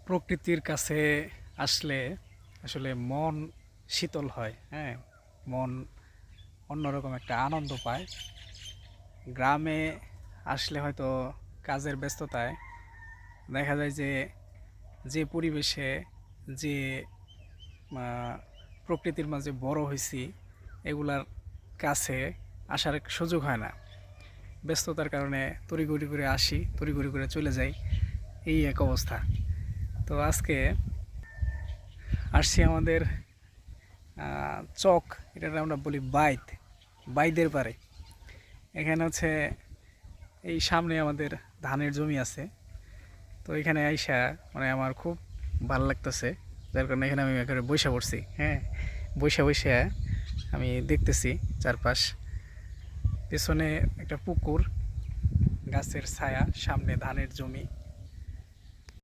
প্রকৃতির কাছে আসলে আসলে মন শীতল হয়। হ্যাঁ, মন অন্যরকম একটা আনন্দ পায়। গ্রামে আসলে হয়তো কাজের ব্যস্ততায় দেখা যায় যে যে পরিবেশে যে প্রকৃতির মাঝে বড় হয়েছি এগুলার কাছে আসার সুযোগ হয় না। ব্যস্ততার কারণে তড়িঘড়ি করে আসি, তড়িঘড়ি করে চলে যাই, এই এক অবস্থা। তো আজকে আসছি আমাদের চক, এটা আমরা বলি বাইত, বাইদের পারে। এখানে হচ্ছে এই সামনে আমাদের ধানের জমি আছে। তো এখানে আইসা মানে আমার খুব ভালো লাগতেছে, যার কারণে এখানে আমি একেবারে বইসা পড়ছি। হ্যাঁ, বইসা বইসা আমি দেখতেছি চারপাশ। পেছনে একটা পুকুর, গাছের ছায়া, সামনে ধানের জমি।